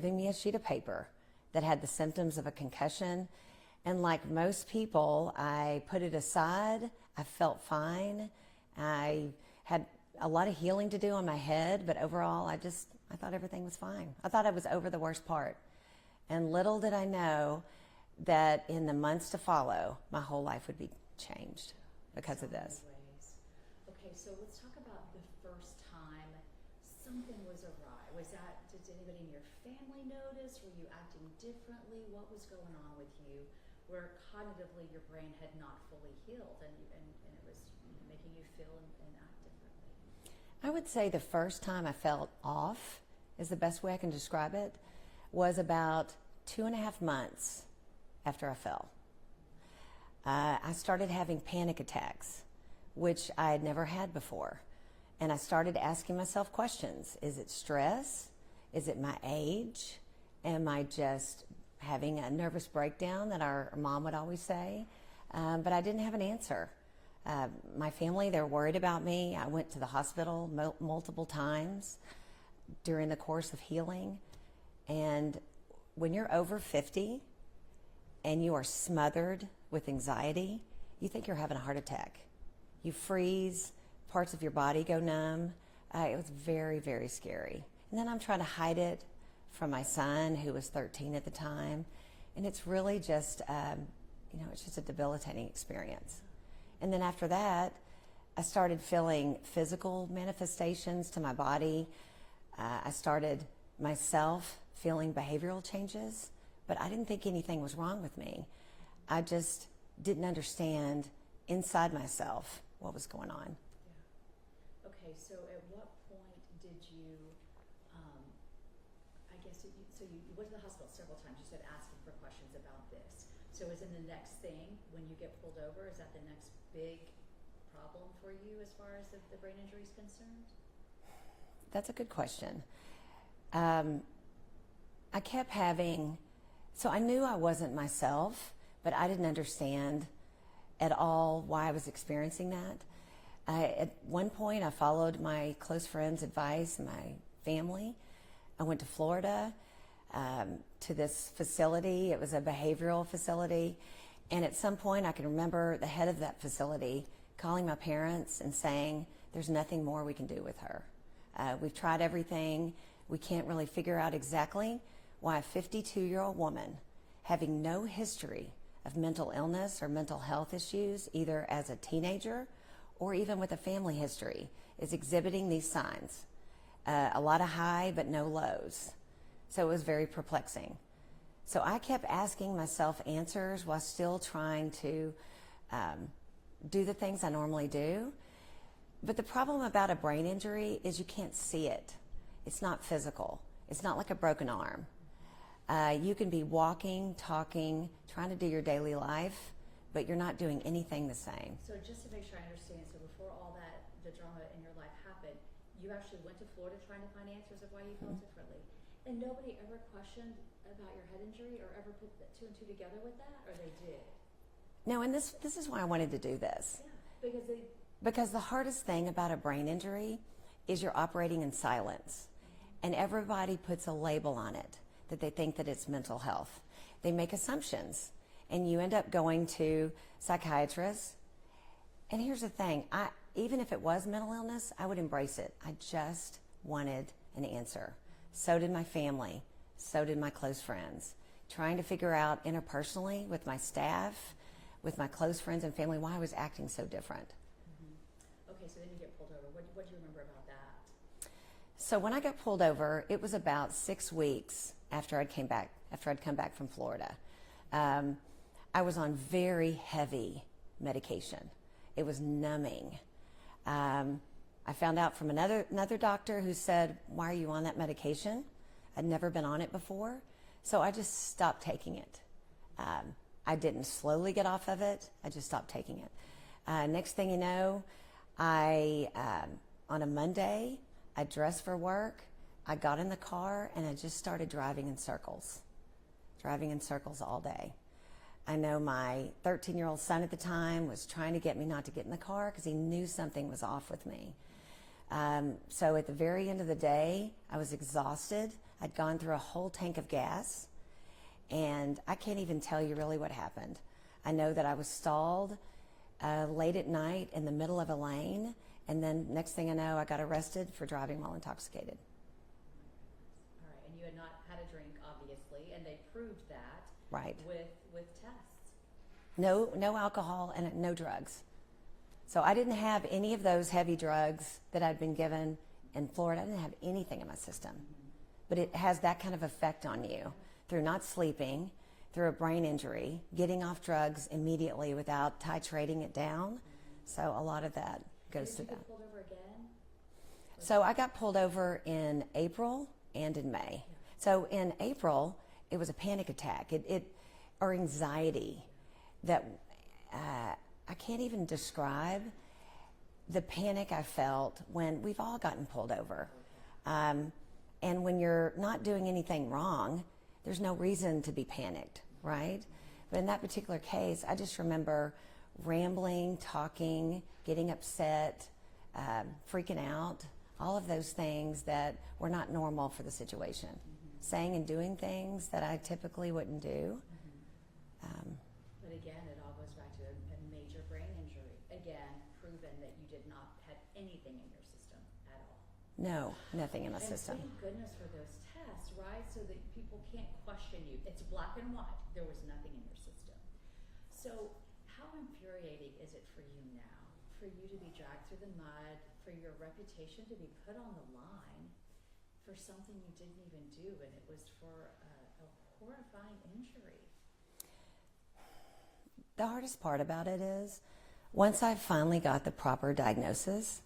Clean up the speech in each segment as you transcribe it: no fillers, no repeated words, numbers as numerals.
Giving me a sheet of paper that had the symptoms of a concussion. And like most people, I put it aside. I felt fine. I had a lot of healing to do on my head, but overall, I thought everything was fine. I thought I was over the worst part. And little did I know that in the months to follow, my whole life would be changed because of this. Okay, so let's talk about the first time something was awry. Did anybody in your family notice? Were you acting differently? What was going on with you where cognitively your brain had not fully healed and it was making you feel and act differently? I would say the first time I felt off, is the best way I can describe it, was about 2.5 months after I fell. I started having panic attacks, which I had never had before. And I started asking myself questions. Is it stress? Is it my age? Am I just having a nervous breakdown that our mom would always say? But I didn't have an answer. My family, they're worried about me. I went to the hospital multiple times during the course of healing. And when you're over 50 and you are smothered with anxiety, you think you're having a heart attack. You freeze, parts of your body go numb. It was very, very scary. And then I'm trying to hide it from my son, who was 13 at the time. And it's really just, it's just a debilitating experience. And then after that, I started feeling physical manifestations to my body. I started myself feeling behavioral changes, but I didn't think anything was wrong with me. I just didn't understand inside myself what was going on. Yeah. Okay, so at what point did you, so you went to the hospital several times, you said asking for questions about this. So is in the next thing, when you get pulled over, is that the next big problem for you as far as the brain injury is concerned? That's a good question. I kept having, so I knew I wasn't myself, but I didn't understand at all why I was experiencing that. At one point, I followed my close friend's advice, my family. I went to Florida to this facility. It was a behavioral facility. And at some point, I can remember the head of that facility calling my parents and saying, there's nothing more we can do with her. We've tried everything. We can't really figure out exactly why a 52-year-old woman having no history of mental illness or mental health issues, either as a teenager or even with a family history, is exhibiting these signs. A lot of high but no lows. So it was very perplexing. So I kept asking myself answers while still trying to do the things I normally do. But the problem about a brain injury is you can't see it. It's not physical. It's not like a broken arm. You can be walking, talking, trying to do your daily life, but you're not doing anything the same. So just to make sure I understand, so before all that, the drama in your life happened, you actually went to Florida trying to find answers of why you felt differently. And nobody ever questioned about your head injury or ever put the two and two together with that, or they did? No, and this is why I wanted to do this. Yeah, because the hardest thing about a brain injury is you're operating in silence. And everybody puts a label on it that they think that it's mental health. They make assumptions, and you end up going to psychiatrists. And here's the thing, even if it was mental illness, I would embrace it. I just wanted an answer. So did my family. So did my close friends. Trying to figure out interpersonally with my staff, with my close friends and family, why I was acting so different. Mm-hmm. Okay, so then you get pulled over. What do you remember about that? So when I got pulled over, it was about 6 weeks after I'd come back from Florida. I was on very heavy medication. It was numbing. I found out from another doctor who said, why are you on that medication? I'd never been on it before. So I just stopped taking it. I didn't slowly get off of it. I just stopped taking it. Next thing you know, on a Monday, I dressed for work. I got in the car and I just started driving in circles all day. I know my 13-year-old son at the time was trying to get me not to get in the car because he knew something was off with me. So at the very end of the day, I was exhausted. I'd gone through a whole tank of gas, and I can't even tell you really what happened. I know that I was stalled late at night in the middle of a lane, and then next thing I know, I got arrested for driving while intoxicated. All right, and you had not had a drink, obviously, and they proved that Right. with tests. No alcohol and no drugs. So I didn't have any of those heavy drugs that I'd been given in Florida. I didn't have anything in my system. But it has that kind of effect on you through not sleeping, through a brain injury, getting off drugs immediately without titrating it down. So a lot of that goes to Did you that. get pulled over again? So I got pulled over in April and in May. So in April, it was a panic attack or anxiety that I can't even describe the panic I felt when we've all gotten pulled over. And when you're not doing anything wrong, there's no reason to be panicked, right? But in that particular case, I just remember rambling, talking, getting upset, freaking out, all of those things that were not normal for the situation. Saying and doing things that I typically wouldn't do. But again, it all goes back to a major brain injury. Again, proven that you did not have anything in your system at all. No, nothing in my system. And thank goodness for those tests, right? So that people can't question you. It's black and white. There was nothing in your system. So how infuriating is it for you now? For you to be dragged through the mud, for your reputation to be put on the line for something you didn't even do, and it was for a horrifying injury. The hardest part about it is once I finally got the proper diagnosis,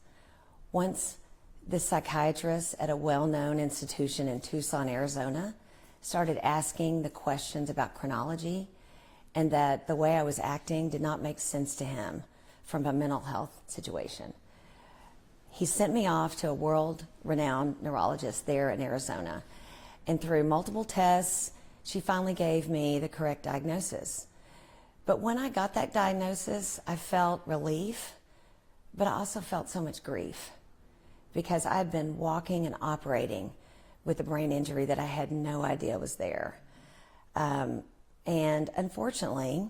once the psychiatrist at a well-known institution in Tucson, Arizona, started asking the questions about chronology, and that the way I was acting did not make sense to him from a mental health situation. He sent me off to a world-renowned neurologist there in Arizona, and through multiple tests, she finally gave me the correct diagnosis. But when I got that diagnosis, I felt relief, but I also felt so much grief because I'd been walking and operating with a brain injury that I had no idea was there. And unfortunately,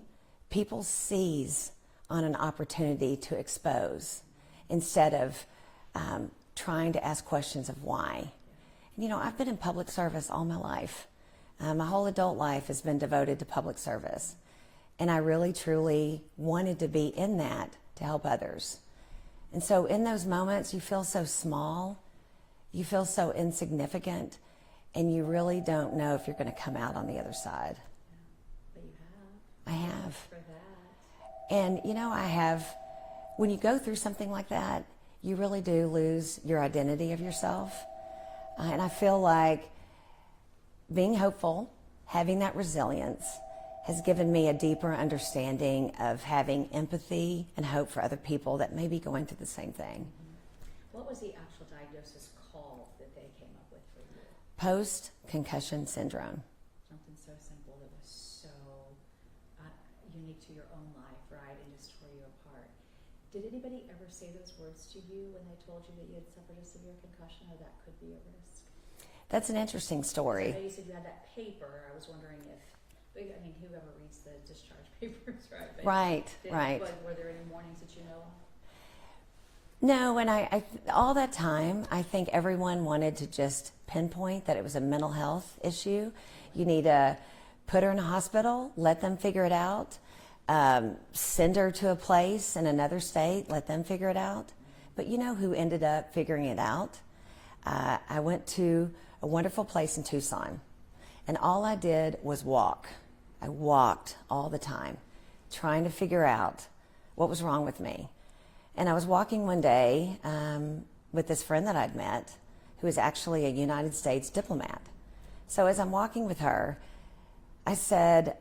people seize on an opportunity to expose instead of trying to ask questions of why. You know, I've been in public service all my life. My whole adult life has been devoted to public service. And I really, truly wanted to be in that to help others. And so in those moments, you feel so small, you feel so insignificant, and you really don't know if you're going to come out on the other side. But you have. I have. For that. And, you know, I have, when you go through something like that, you really do lose your identity of yourself. And I feel like being hopeful, having that resilience, has given me a deeper understanding of having empathy and hope for other people that may be going through the same thing. What was the actual diagnosis called that they came up with for you? Post-concussion syndrome. Something so simple that was so unique to your own life, right, and just tore you apart. Did anybody ever say those words to you when they told you that you had suffered a severe concussion or that could be a risk? That's an interesting story. I know you said you had that paper. I was wondering if, I mean, whoever reads the discharge papers, right? But Right. Were there any warnings that you know of? No, and I all that time, I think everyone wanted to just pinpoint that it was a mental health issue. You need to put her in a hospital, let them figure it out, send her to a place in another state, let them figure it out. But you know who ended up figuring it out? I went to a wonderful place in Tucson, and all I did was walk. I walked all the time, trying to figure out what was wrong with me. And I was walking one day with this friend that I'd met, who is actually a United States diplomat. So as I'm walking with her, I said,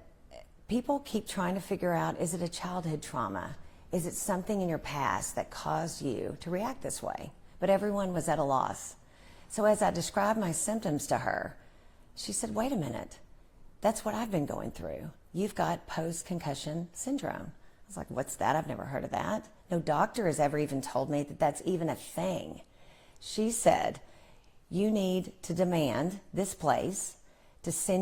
people keep trying to figure out, is it a childhood trauma? Is it something in your past that caused you to react this way? But everyone was at a loss. So as I described my symptoms to her, she said, wait a minute, that's what I've been going through. You've got post-concussion syndrome. I was like, what's that? I've never heard of that. No doctor has ever even told me that that's even a thing. She said, you need to demand this place to send